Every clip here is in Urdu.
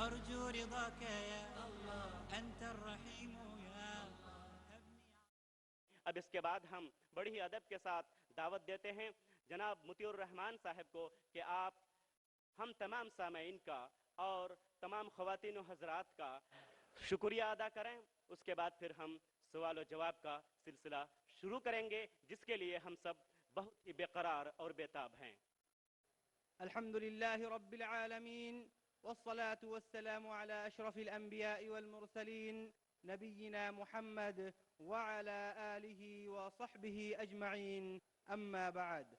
أرجو رضاك يا الله أنت الرحيم يا اب اس کے بعد ہم بڑی ہی ادب کے ساتھ دعوت دیتے ہیں جناب مطیع الرحمان صاحب کو کہ آپ ہم تمام سامعین کا اور تمام خواتین و حضرات کا شکریہ ادا کریں. اس کے بعد پھر ہم سوال و جواب کا سلسلہ شروع کریں گے جس کے لیے ہم سب بہت ہی بے قرار اور بےتاب ہیں. الحمد لله رب العالمين والصلاة والسلام على أشرف الأنبياء والمرسلين نبينا محمد وعلى آله وصحبه أجمعين. أما بعد،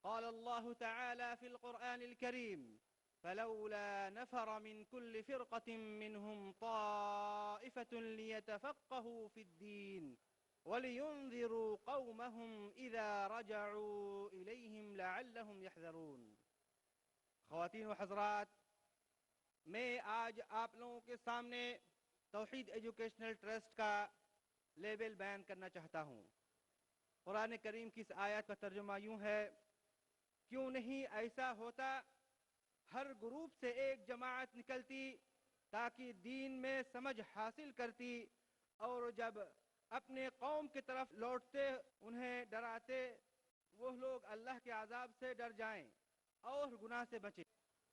قال الله تعالى في القرآن الكريم: فلولا نفر من كل فرقة منهم طائفة ليتفقهوا في الدين ولينذروا قومهم إذا رجعوا إليهم لعلهم يحذرون. خواتین و حضرات، میں آج آپ لوگوں کے سامنے توحید ایجوکیشنل ٹرسٹ کا لیبل بیان کرنا چاہتا ہوں. قرآن کریم کی اس آیت کا ترجمہ یوں ہے: کیوں نہیں ایسا ہوتا ہر گروپ سے ایک جماعت نکلتی تاکہ دین میں سمجھ حاصل کرتی، اور جب اپنے قوم کی طرف لوٹتے انہیں ڈراتے وہ لوگ اللہ کے عذاب سے ڈر جائیں اور گناہ سے بچیں.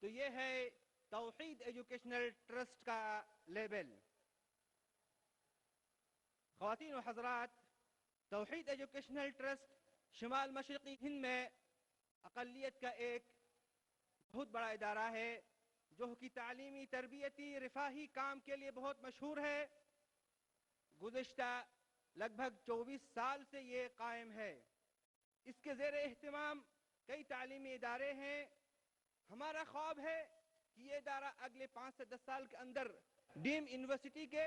تو یہ ہے توحید ایجوکیشنل ٹرسٹ کا لیبل. خواتین و حضرات، توحید ایجوکیشنل ٹرسٹ شمال مشرقی ہند میں اقلیت کا ایک بہت بڑا ادارہ ہے جو کہ تعلیمی، تربیتی، رفاہی کام کے لیے بہت مشہور ہے. گزشتہ لگ بھگ 24 سال سے یہ قائم ہے. اس کے زیر اہتمام کئی تعلیمی ادارے ہیں. ہمارا خواب ہے کہ یہ ادارہ اگلے 5 سے 10 سال کے اندر ڈیم یونیورسٹی کے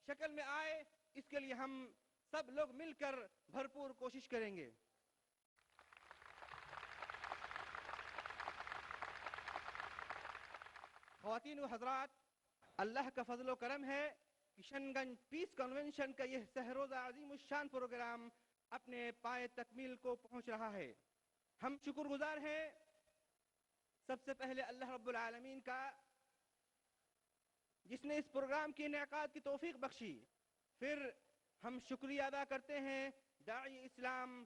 شکل میں آئے. اس کے لیے ہم سب لوگ مل کر بھرپور کوشش کریں گے. خواتین و حضرات، اللہ کا فضل و کرم ہے کہ کشن گنج پیس کنونشن کا یہ سہروزہ عظیم الشان پروگرام اپنے پائے تکمیل کو پہنچ رہا ہے. ہم شکر گزار ہیں سب سے پہلے اللہ رب العالمین کا، جس نے اس پروگرام کے انعقاد کی توفیق بخشی. پھر ہم شکریہ ادا کرتے ہیں داعی اسلام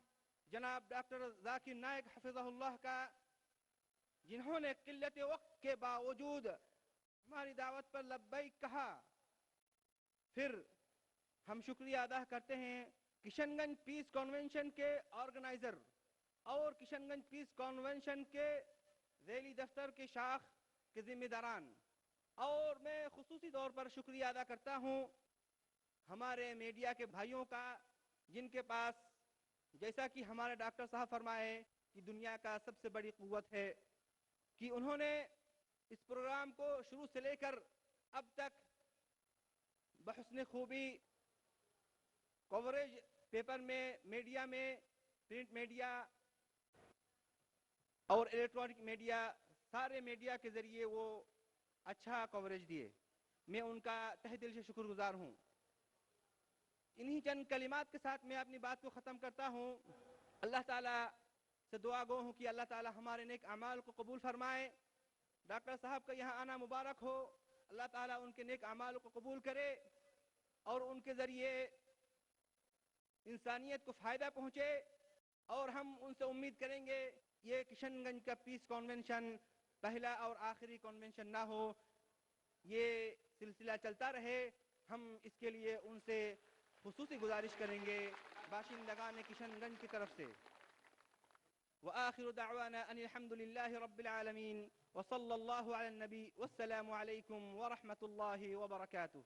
جناب ڈاکٹر ذاکر نائک حفظہ اللہ کا، جنہوں نے قلت وقت کے باوجود ہماری دعوت پر لبیک کہا. پھر ہم شکریہ ادا کرتے ہیں کشن گنج پیس کنونشن کے آرگنائزر اور کشن گنج پیس کنونشن کے ذیلی دفتر کے شاخ کے ذمہ داران، اور میں خصوصی طور پر شکریہ ادا کرتا ہوں ہمارے میڈیا کے بھائیوں کا، جن کے پاس، جیسا کہ ہمارے ڈاکٹر صاحب فرمائے، کہ دنیا کا سب سے بڑی قوت ہے، کہ انہوں نے اس پروگرام کو شروع سے لے کر اب تک بحسن خوبی کوریج پیپر میں، میڈیا میں، پرنٹ میڈیا اور الیکٹرانک میڈیا، سارے میڈیا کے ذریعے وہ اچھا کوریج دیے. میں ان کا تہ دل سے شکر گزار ہوں. انہی چند کلمات کے ساتھ میں اپنی بات کو ختم کرتا ہوں. اللہ تعالیٰ سے دعا گو ہوں کہ اللہ تعالیٰ ہمارے نیک اعمال کو قبول فرمائے. ڈاکٹر صاحب کا یہاں آنا مبارک ہو. اللہ تعالیٰ ان کے نیک اعمال کو قبول کرے اور ان کے ذریعے انسانیت کو فائدہ پہنچے. اور ہم ان سے امید کریں گے یہ کشن گنج کا پیس کنونشن پہلا اور آخری کنونشن نہ ہو، یہ سلسلہ چلتا رہے. ہم اس کے لیے ان سے خصوصی گزارش کریں گے باشندگان کشن گنج کی طرف سے. وآخر دعوانا ان الحمد لله رب العالمين وصلى الله على النبي والسلام عليكم ورحمة الله وبركاته.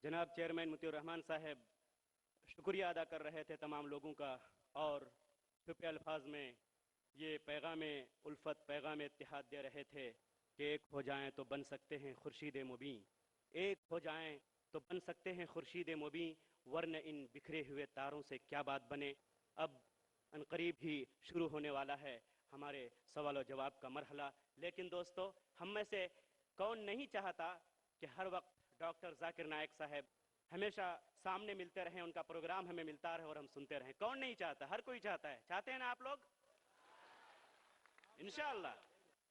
جناب چیئرمین مطیع الرحمان صاحب شکریہ ادا کر رہے تھے تمام لوگوں کا، اور چھپے الفاظ میں یہ پیغام الفت، پیغام اتحاد دے رہے تھے کہ ایک ہو جائیں تو بن سکتے ہیں خورشید مبیں، ایک ہو جائیں تو بن سکتے ہیں خورشید مبیں، ورنہ ان بکھرے ہوئے تاروں سے کیا بات بنے. اب عنقریب ہی شروع ہونے والا ہے ہمارے سوال و جواب کا مرحلہ. لیکن دوستو، ہم میں سے کون نہیں چاہتا کہ ہر وقت ڈاکٹر ذاکر نائک صاحب ہمیشہ سامنے ملتے رہیں، ان کا پروگرام ہمیں ملتا رہے اور ہم سنتے رہیں؟ کون نہیں چاہتا؟ ہر کوئی چاہتا ہے. چاہتے ہیں نا آپ لوگ؟ انشاءاللہ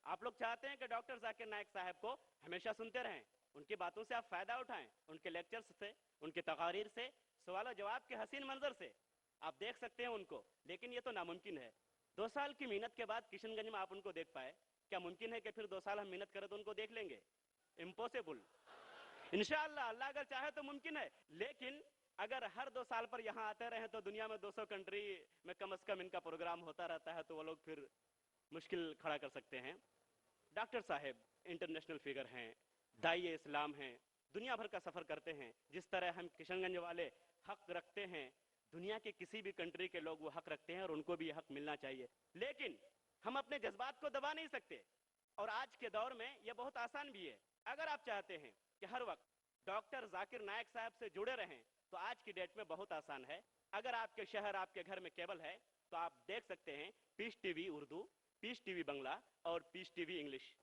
آپ لوگ چاہتے ہیں کہ ڈاکٹر ذاکر نائک صاحب کو ہمیشہ سنتے رہیں، ان کی باتوں سے آپ فائدہ اٹھائیں، ان کے لیکچرز سے، ان کی تقاریر سے، سوال و جواب کے حسین منظر سے آپ دیکھ سکتے ہیں ان کو، لیکن یہ تو ناممکن ہے۔ 2 سال کی محنت کے بعد کشن گنج میں آپ ان کو دیکھ پائے، کیا ممکن ہے کہ پھر 2 سال ہم محنت کریں تو ان کو دیکھ لیں گے؟ امپوسیبل۔ انشاءاللہ اللہ اگر چاہے تو ممکن ہے، لیکن اگر ہر 2 سال پر یہاں آتے رہیں تو دنیا میں 200 کنٹری میں کم از کم ان کا پروگرام ہوتا رہتا ہے، تو وہ لوگ پھر مشکل کھڑا کر سکتے ہیں۔ ڈاکٹر صاحب انٹرنیشنل فگر ہیں، داعی اسلام ہیں، دنیا بھر کا سفر کرتے ہیں۔ جس طرح ہم کشن گنج والے حق رکھتے ہیں، دنیا کے کسی بھی کنٹری کے لوگ وہ حق رکھتے ہیں اور ان کو بھی یہ حق ملنا چاہیے، لیکن ہم اپنے جذبات کو دبا نہیں سکتے۔ اور آج کے دور میں یہ بہت آسان بھی ہے۔ اگر آپ چاہتے ہیں کہ ہر وقت ڈاکٹر ذاکر نائک صاحب سے جڑے رہیں تو آج کی ڈیٹ میں بہت آسان ہے۔ اگر آپ کے شہر، آپ کے گھر میں کیبل ہے تو آپ دیکھ سکتے ہیں پیس ٹی وی اردو، پیس ٹی وی بنگلہ اور پیس ٹی وی انگلش۔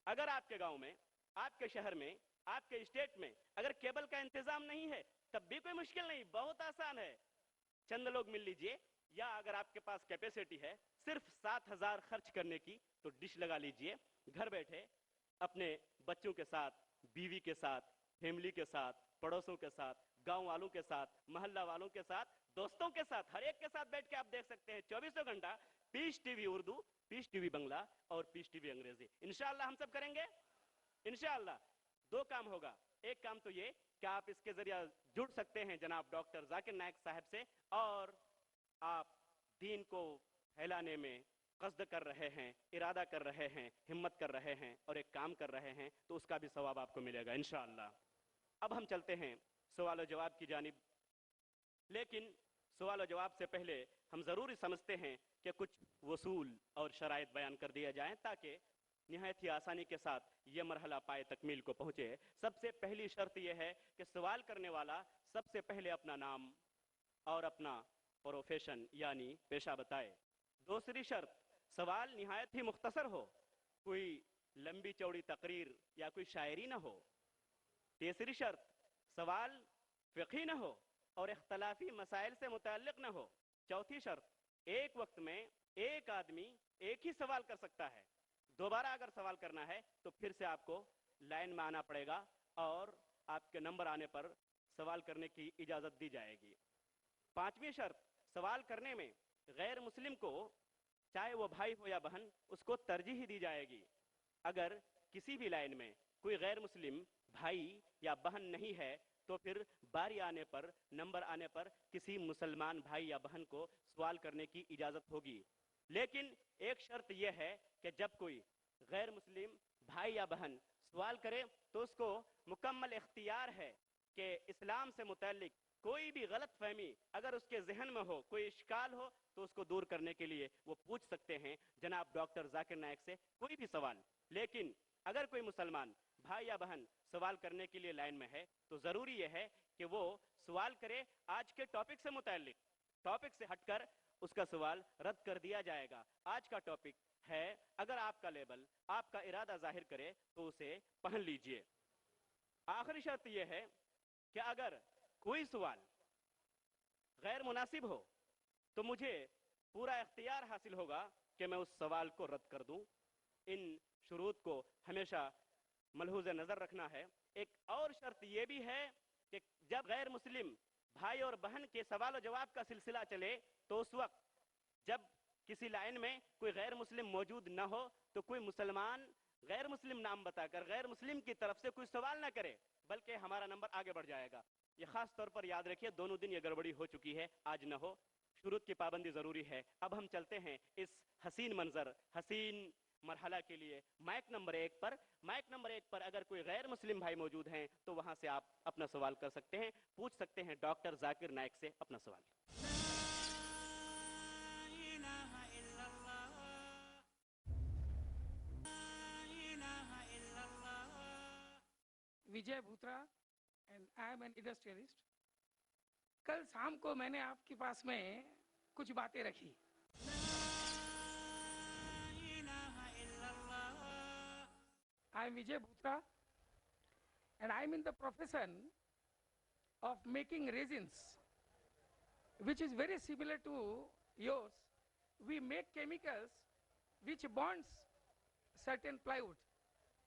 اگر آپ کے گاؤں میں، آپ کے شہر میں، آپ کے اسٹیٹ میں اگر کیبل کا انتظام نہیں ہے تب بھی کوئی مشکل نہیں، بہت آسان ہے۔ چند لوگ مل لیجئے، یا اگر آپ کے پاس کیپیسٹی ہے صرف 7,000 خرچ کرنے کی تو ڈش لگا لیجئے، گھر بیٹھے اپنے بچوں کے ساتھ، بیوی کے ساتھ، فیملی کے ساتھ، پڑوسوں کے ساتھ، گاؤں والوں کے ساتھ، محلہ والوں کے ساتھ، دوستوں کے ساتھ، ہر ایک کے ساتھ بیٹھ کے آپ دیکھ سکتے ہیں 24 گھنٹہ پیس ٹی وی اردو، پیس ٹی وی بنگلہ اور پیس ٹی وی انگریزی۔ انشاءاللہ ہم سب کریں گے انشاءاللہ۔ 2 کام ہوگا، ایک کام تو یہ کہ آپ اس کے ذریعہ جڑ سکتے ہیں جناب ڈاکٹر ذاکر نائک صاحب سے، اور آپ دین کو پھیلانے میں قصد کر رہے ہیں، ارادہ کر رہے ہیں، ہمت کر رہے ہیں اور ایک کام کر رہے ہیں تو اس کا بھی ثواب آپ کو ملے گا انشاءاللہ۔ اب ہم چلتے ہیں سوال و جواب کی جانب، لیکن سوال و جواب سے پہلے ہم ضروری سمجھتے ہیں کہ کچھ وصول اور شرائط بیان کر دیا جائیں تاکہ نہایت ہی آسانی کے ساتھ یہ مرحلہ پائے تکمیل کو پہنچے۔ سب سے پہلی شرط یہ ہے کہ سوال کرنے والا سب سے پہلے اپنا نام اور اپنا پروفیشن یعنی پیشہ بتائے۔ دوسری شرط، سوال نہایت ہی مختصر ہو، کوئی لمبی چوڑی تقریر یا کوئی شاعری نہ ہو۔ تیسری شرط، سوال فقہی نہ ہو اور اختلافی مسائل سے متعلق نہ ہو۔ چوتھی شرط، ایک وقت میں ایک آدمی ایک ہی سوال کر سکتا ہے۔ دوبارہ اگر سوال کرنا ہے تو پھر سے آپ کو لائن میں آنا پڑے گا اور آپ کے نمبر آنے پر سوال کرنے کی اجازت دی جائے گی۔ پانچویں شرط، سوال کرنے میں غیر مسلم کو، چاہے وہ بھائی ہو یا بہن، اس کو ترجیح دی جائے گی۔ اگر کسی بھی لائن میں کوئی غیر مسلم بھائی یا بہن نہیں ہے تو پھر باری آنے پر، نمبر آنے پر کسی مسلمان بھائی یا بہن کو سوال کرنے کی اجازت ہوگی۔ لیکن ایک شرط یہ ہے کہ جب کوئی غیر مسلم بھائی یا بہن سوال کرے تو اس کو مکمل اختیار ہے کہ اسلام سے متعلق کوئی بھی غلط فہمی اگر اس کے ذہن میں ہو، کوئی اشکال ہو تو اس کو دور کرنے کے لیے وہ پوچھ سکتے ہیں جناب ڈاکٹر ذاکر نائک سے کوئی بھی سوال۔ لیکن اگر کوئی مسلمان بھائی یا بہن سوال کرنے کے لیے لائن میں ہے تو ضروری یہ ہے کہ وہ سوال کرے آج کے ٹاپک سے متعلق، ٹاپک سے ہٹ کر اس کا سوال رد کر دیا جائے گا۔ آج کا ٹاپک ہے، اگر آپ کا لیبل آپ کا ارادہ ظاہر کرے تو اسے پہن لیجئے۔ آخری شرط یہ ہے کہ اگر کوئی سوال غیر مناسب ہو تو مجھے پورا اختیار حاصل ہوگا کہ میں اس سوال کو رد کر دوں۔ ان شروط کو ہمیشہ ملحوظ نظر رکھنا ہے۔ ایک اور شرط یہ بھی ہے کہ جب غیر مسلم بھائی اور بہن کے سوال و جواب کا سلسلہ چلے تو اس وقت جب کسی لائن میں کوئی غیر مسلم موجود نہ ہو تو کوئی مسلمان غیر مسلم نام بتا کر غیر مسلم کی طرف سے کوئی سوال نہ کرے، بلکہ ہمارا نمبر آگے بڑھ جائے گا۔ یہ خاص طور پر یاد رکھیے، دونوں دن یہ گڑبڑی ہو چکی ہے، آج نہ ہو۔ شروط کی پابندی ضروری ہے۔ اب ہم چلتے ہیں اس حسین منظر، حسین مرحلہ کے لیے مائک نمبر 1 پر۔ مائک نمبر 1 پر اگر کوئی غیر مسلم بھائی موجود ہیں تو وہاں سے آپ اپنا سوال کر سکتے ہیں، پوچھ سکتے ہیں ڈاکٹر ذاکر نائک سے اپنا سوال۔ Vijay Bhutra and I'm an industrialist. کل شام کو میں نے آپ کے پاس میں کچھ باتیں رکھی۔ I am Vijay Bhutra and I am in the profession of making resins, which is very similar to yours. We make chemicals which bonds certain plywood.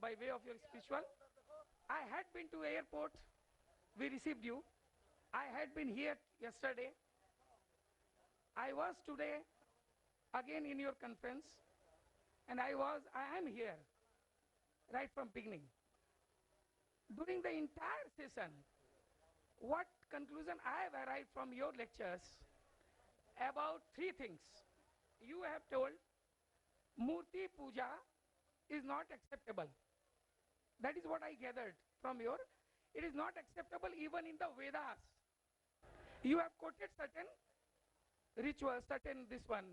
by way of your spiritual. I had been to airport, we received you. I had been here yesterday. I was today again in your conference, and I am here right from beginning. During the entire session, what conclusion I have arrived from your lectures about three things. You have told Murti Puja is not acceptable. That is what I gathered from your. It is not acceptable even in the Vedas. You have quoted certain rituals, certain this one.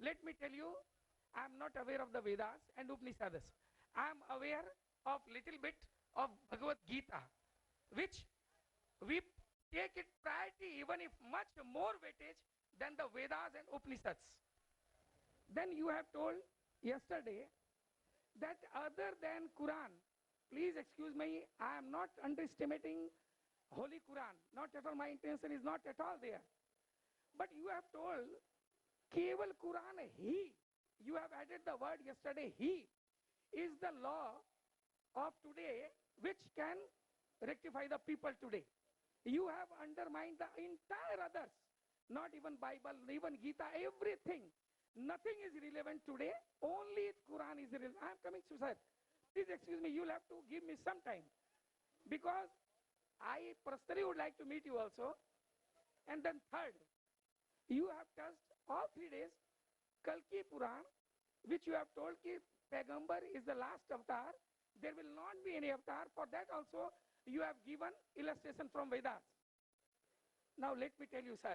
Let me tell you, I am not aware of the Vedas and Upanishads. I am aware of little bit of Bhagavad Gita, which we take it priority even if much more weightage than the Vedas and Upanishads. Then you have told yesterday that other than Quran, please excuse me, I am not underestimating Holy Quran. Not at all, my intention is not at all there. But you have told Keval Quran, he, you have added the word yesterday, he is the law of today which can rectify the people today. You have undermined the entire others, not even Bible, even Gita, everything. Nothing is relevant today, only Quran is relevant. I am coming to sir. Please excuse me, you'll have to give me some time. Because I personally would like to meet you also. And then third, you have touched all 3 days, Kalki Puran, which you have told ki Pagambar is the last avatar. There will not be any avatar. For that also, you have given illustration from Vedas. Now let me tell you, sir.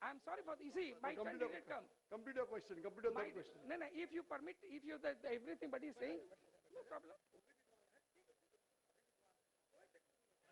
I am sorry for this. See, my turn didn't come. Complete your question. Complete your third question. No, if you permit, if you everything but is saying, no problem.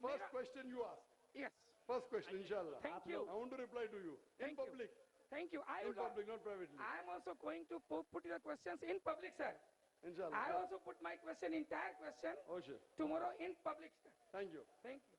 first question you ask. Yes. First question inshallah. Thank you. I want to reply to you in Thank you. public. Thank you. In public, not privately. I am also going to put your questions in public, sir. Inshallah. I also put my question, entire question, Oh, sure. tomorrow in public, sir. Thank you. Thank you.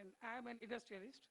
and I am an industrialist.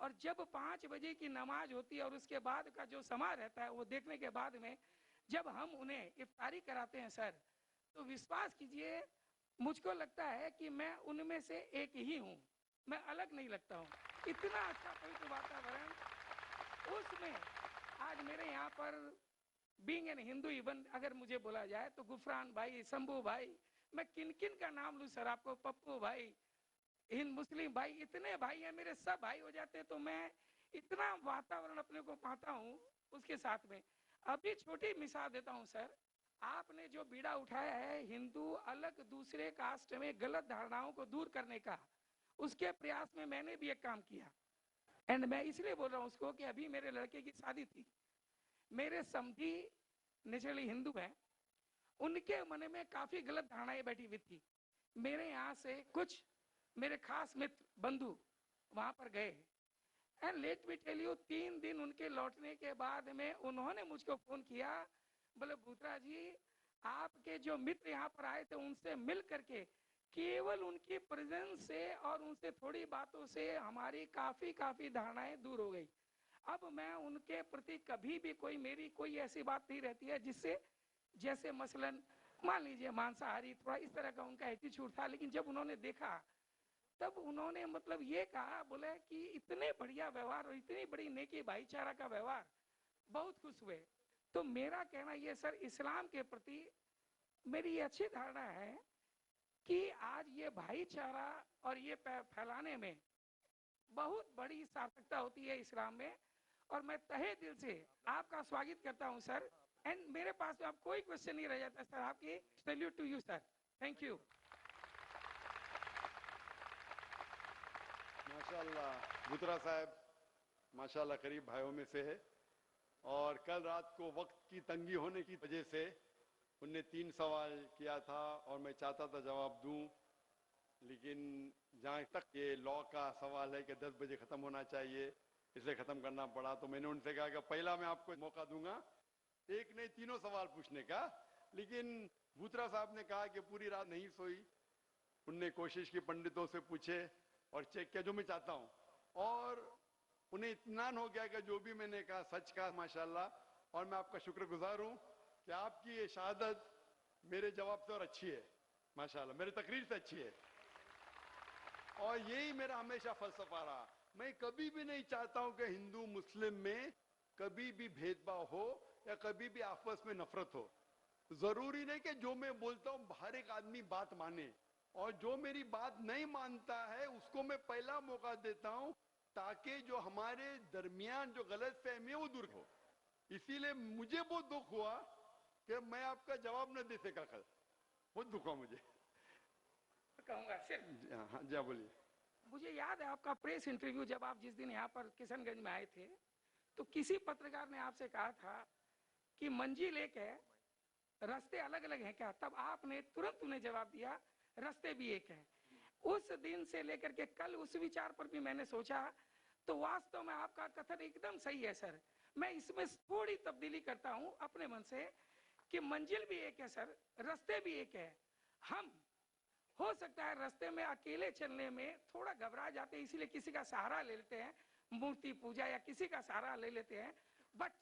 اور جب 5 بجے کی نماز ہوتی ہے اور اس کے بعد کا جو سما رہتا ہے وہ دیکھنے کے بعد میں جب ہم انہیں افطاری کراتے ہیں سر تو وشواس کیجئے مجھ کو لگتا ہے کہ میں ان میں سے ایک ہی ہوں, میں الگ نہیں لگتا ہوں. اتنا اچھا پویتر واتاورن اس میں. آج میرے یہاں پر بینگ این ہندو ایون اگر مجھے بولا جائے تو غفران بھائی, شمبھو بھائی, میں کن کن کا نام لوں سر آپ کو, پپو بھائی, ہند مسلم بھائی, اتنے بھائی ہیں میرے, سب بھائی ہو جاتے ہیں تو میں اتنا واتاورن اپنے کو پاتا ہوں اس کے ساتھ میں. ابھی چھوٹی مثال دیتا ہوں سر, آپ نے جو بیڑا اٹھایا ہے ہندو الگ دوسرے کاسٹ میں غلط دھارناؤں کو دور کرنے کا, اس کے پریاس میں میں نے بھی ایک کام کیا. اینڈ میں اس لیے بول رہا ہوں اس کو کہ ابھی میرے لڑکے کی شادی تھی, میرے سمجھی نیچرلی ہندو ہیں, ان کے من میں کافی غلط دھارنائیں بیٹھی ہوئی تھی. میرے یہاں سے کچھ میرے خاص متر بندھو وہاں پر گئے and let me tell you 3 دن ان کے لوٹنے کے بعد میں انہوں نے مجھ کو فون کیا, بولے بھوترا جی آپ کے جو متر یہاں پر آئے تھے ان سے مل کر کے کیول ان کی پریزنس سے اور ان سے تھوڑی باتوں سے ہماری کافی دھارنائیں دور ہو گئی. اب میں ان کے پرتی کبھی بھی میری کوئی ایسی بات نہیں رہتی ہے جس سے, جیسے مثلا مان لیجئے مانساہاری, تھوڑا اس طرح کا ان کا ایٹیچیوڈ تھا. لیکن جب انہوں نے دیکھا تب انہوں نے مطلب یہ کہا, بولے کہ اتنے بڑھیا ویوہار اور اتنی بڑی نیکی بھائی چارہ کا ویوہار, بہت خوش ہوئے. تو میرا کہنا یہ سر, اسلام کے پرتی میری یہ اچھی دھارنا ہے کہ آج یہ بھائی چارہ اور یہ پھیلانے میں بہت بڑی سارتھکتا ہوتی ہے اسلام میں, اور میں تہے دل سے آپ کا سواگت کرتا ہوں سر. اینڈ میرے پاس اب کوئی کوشچن نہیں رہ جاتا سر آپ کی. Salute to you sir, thank you. ماشاءاللہ بھوترا صاحب ماشاءاللہ قریب بھائیوں میں سے ہے, اور کل رات کو وقت کی تنگی ہونے کی وجہ سے ان نے 3 سوال کیا تھا اور میں چاہتا تھا جواب دوں, لیکن جہاں تک یہ لا کا سوال ہے کہ 10 بجے ختم ہونا چاہیے, اس لیے ختم کرنا پڑا. تو میں نے ان سے کہا کہ پہلا میں آپ کو موقع دوں گا, ایک نہیں 3 سوال پوچھنے کا. لیکن بھوترا صاحب نے کہا کہ پوری رات نہیں سوئی, ان نے کوشش کی, پنڈتوں سے پوچھے اور چیک کیا, جو میں چاہتا ہوں, اور انہیں اطمینان ہو گیا کہ جو بھی میں نے کہا سچ کہا ماشاءاللہ. اور میں آپ کا شکر گزار ہوں کہ آپ کی یہ شہادت میرے جواب سے اور اچھی ہے ماشاءاللہ, میری تقریر سے اچھی ہے. اور یہی میرا ہمیشہ فلسفہ رہا. میں کبھی بھی نہیں چاہتا ہوں کہ ہندو مسلم میں کبھی بھی بھید بھاؤ ہو یا کبھی بھی آپس میں نفرت ہو. ضروری نہیں کہ جو میں بولتا ہوں ہر ایک آدمی بات مانے, اور جو میری بات نہیں مانتا ہے اس کو میں پہلا موقع دیتا ہوں تاکہ جو ہمارے درمیان جو غلط فہمی ہے وہ دور ہو. اسی لیے مجھے بہت دکھ ہوا کہ میں آپ کا جواب نہ دے سکا کل, بہت دکھ ہوا مجھے. کہوں گا صرف ہاں جی بولیے. مجھے یاد ہے آپ کا پریس انٹرویو جب آپ جس دن یہاں پر کشن گنج میں آئے تھے تو کسی پترکار نے آپ سے کہا تھا کہ منزل ایک ہے, راستے الگ الگ ہیں کیا؟ تب آپ نے ترنت انہیں جواب دیا راستے بھی ایک ہیں. اس دن سے لے کر کے کل اس وچار پر بھی میں نے سوچا, تو واستو میں آپ کا کتھن ایک دم صحیح ہے سر. میں اس میں تھوڑی تبدیلی کرتا ہوں اپنے من سے کہ منزل بھی ایک ہے سر, راستے بھی ایک ہے. ہم ہو سکتا ہے راستے میں اکیلے چلنے میں تھوڑا گھبرا جاتے ہیں, اسی لیے کسی کا سہارا لے لیتے ہیں, مورتی پوجا یا کسی کا سہارا لے لیتے ہیں. بٹ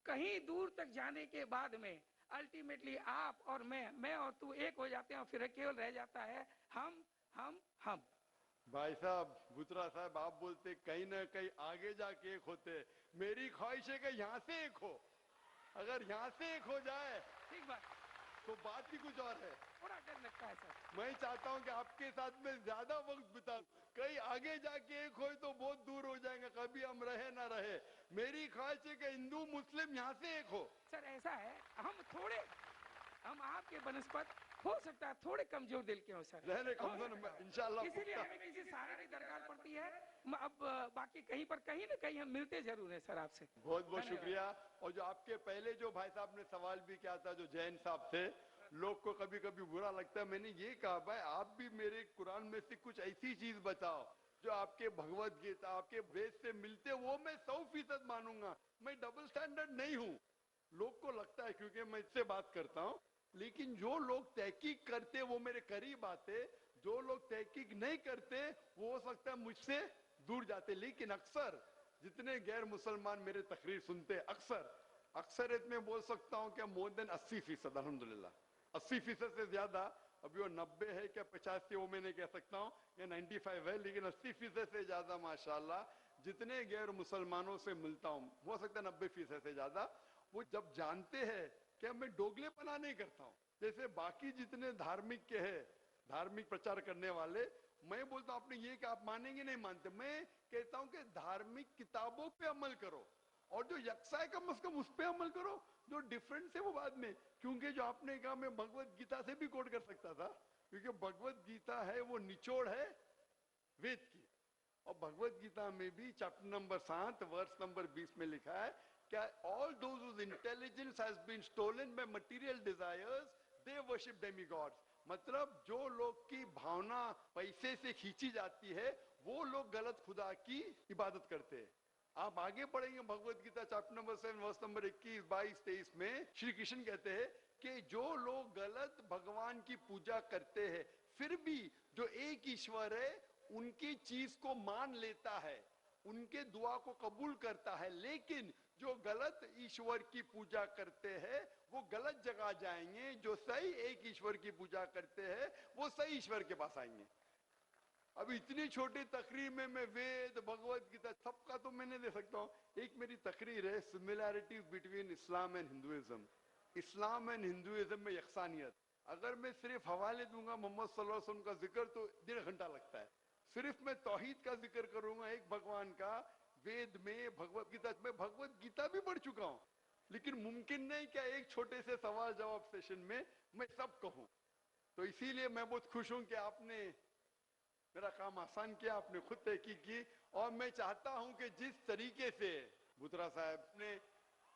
کہیں دور تک جانے کے بعد میں الٹیمیٹلی آپ اور میں اور تو ایک ہو جاتے ہیں, اور پھر کیول رہ جاتا ہے ہم. بھائی صاحب بھوترا صاحب آپ بولتے کہیں نہ کہیں آگے جا کے ایک ہوتے. میری خواہش ہے کہ یہاں سے ایک ہو, اگر یہاں سے ایک ہو جائے ٹھیک بات, تو بات ہی کچھ اور ہے. تھوڑا ڈر لگتا ہے سر. میں چاہتا ہوں کہ آپ کے ساتھ میں زیادہ وقت بتاؤں, کہیں آگے جا کے ایک ہوئے تو بہت دور ہو جائیں گے, کبھی ہم رہے نہ رہے. میری خواہش ہے کہ ہندو مسلم یہاں سے ایک ہو. سر ایسا ہے ہم آپ کے بنسبت ہو سکتا ہے تھوڑے کمزور دل کے ہو سر, رہنے کمزور انشاءاللہ اسی لیے پختہ. ہمیں کسی سہارے کی درکار پڑتی ہے. اب باقی کہیں نہ کہیں ہم ملتے ضرور ہیں سر آپ سے. بہت بہت شکریہ. اور جو آپ کے پہلے جو بھائی صاحب نے سوال بھی کیا تھا, جو جین صاحب تھے, لوگ کو کبھی کبھی برا لگتا ہے. میں نے یہ کہا بھائی آپ بھی میرے قرآن میں سے کچھ ایسی چیز بتاؤ جو آپ کے بھگوت گیتا آپ کے وید سے ملتے, وہ میں 100% مانوں گا. میں ڈبل سٹینڈرڈ نہیں ہوں. لوگ کو لگتا ہے کیونکہ میں اس سے بات کرتا ہوں, لیکن جو لوگ تحقیق کرتے وہ میرے قریب آتے, جو لوگ تحقیق نہیں کرتے وہ ہو سکتا ہے مجھ سے دور جاتے. لیکن اکثر جتنے غیر مسلمان میرے تقریر سنتے اکثریت میں بول سکتا ہوں کہ مور دین 80%, الحمدللہ 80% سے زیادہ, ابھی وہ 90 ہے کیا 85 وہ میں نے کہہ سکتا ہوں یا 95 ہے, لیکن 80% سے زیادہ ماشاءاللہ جتنے غیر مسلمانوں سے ملتا ہوں, ہو سکتا ہے 90% سے زیادہ, وہ جب جانتے ہیں کہ میں ڈوگلے پنا نہیں کرتا ہوں جیسے باقی جتنے دھارمک کے ہیں, دھارمک پرچار کرنے والے, میں بولتا ہوں آپ نے یہ کہ آپ مانیں گے نہیں مانتے, میں کہتا ہوں کہ دھارمک کتابوں پہ عمل کرو اور جو یکساں ہے کم از کم اس پہ عمل کرو, جو ڈیفرنس ہے وہ بعد میں. کیونکہ جو آپ نے کہا میں بھگوت گیتا سے بھی کوٹ کر سکتا تھا, کیونکہ بھگوت گیتا ہے وہ نچوڑ ہے وید کی, اور بھگوت گیتا میں بھی چیپٹر نمبر 7 ورس نمبر 20 میں لکھا ہے کہ all those whose intelligence has been stolen by material desires they worship demigods. مطلب جو لوگ کی بھاونا پیسے سے کھینچی جاتی ہے وہ لوگ غلط خدا کی عبادت کرتے ہیں. آپ آگے پڑھیں گے Bhagavad Gita chapter number 7 verse number 21 22 23 میں شری کرشن کہتے ہیں کہ جو لوگ غلط بھگوان کی پوجا کرتے ہیں پھر بھی جو ایک ایشور ہے ان کی چیز کو مان لیتا ہے, ان کے دعا کو قبول کرتا ہے, لیکن جو غلط ایشور کی پوجا کرتے ہیں وہ غلط جگہ جائیں گے, جو صحیح ایک ایشور کی پوجا کرتے ہیں وہ صحیح ایشور کے پاس آئیں گے. اب اتنی چھوٹی تقریر میں وید بھگوت گیتا سب کا تو میں نہیں دے سکتا ہوں. ایک میری تقریر ہے similarities between Islam and Hinduism, Islam and Hinduism میں یکسانیت. اگر میں صرف حوالے دوں گا محمد صلی اللہ علیہ وسلم کا ذکر تو 1.5 گھنٹہ لگتا ہے. صرف میں توحید کا ذکر کروں گا, ایک بھگوان کا, وید میں بھگوت گیتا میں بھگوت گیتا بھی پڑھ چکا ہوں, لیکن ممکن نہیں کہ ایک چھوٹے سے سوال جواب سیشن میں سب کہوں. تو اسی لیے میں بہت خوش ہوں کہ آپ نے میرا کام آسان کیا, آپ نے خود تحقیق کی, اور میں چاہتا ہوں کہ جس طریقے سے بھوترا صاحب نے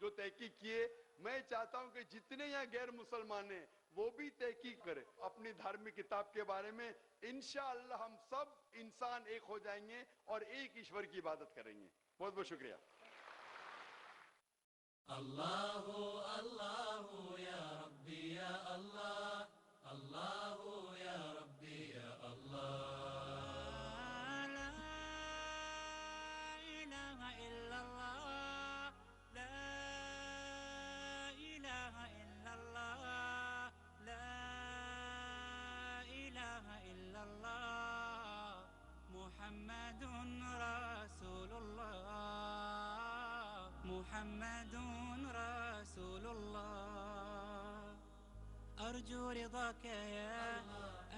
جو تحقیق کیے, میں چاہتا ہوں کہ جتنے یہاں غیر مسلمان ہیں وہ بھی تحقیق کریں اپنی دھارمک کتاب کے بارے میں. انشاءاللہ ہم سب انسان ایک ہو جائیں گے اور ایک ایشور کی عبادت کریں گے. بہت بہت شکریہ. اللہ اللہ یا ربی یا اللہ, اللہ یا ربی یا اللہ. لا إله إلا الله, لا إله إلا الله, لا إله إلا الله, محمد رسول الله, محمد رسول الله. أرجو رضاك يا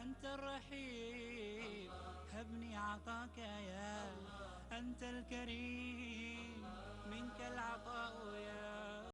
أنت الرحيم, هبني عطاك يا أنت الكريم, منك العطاء يا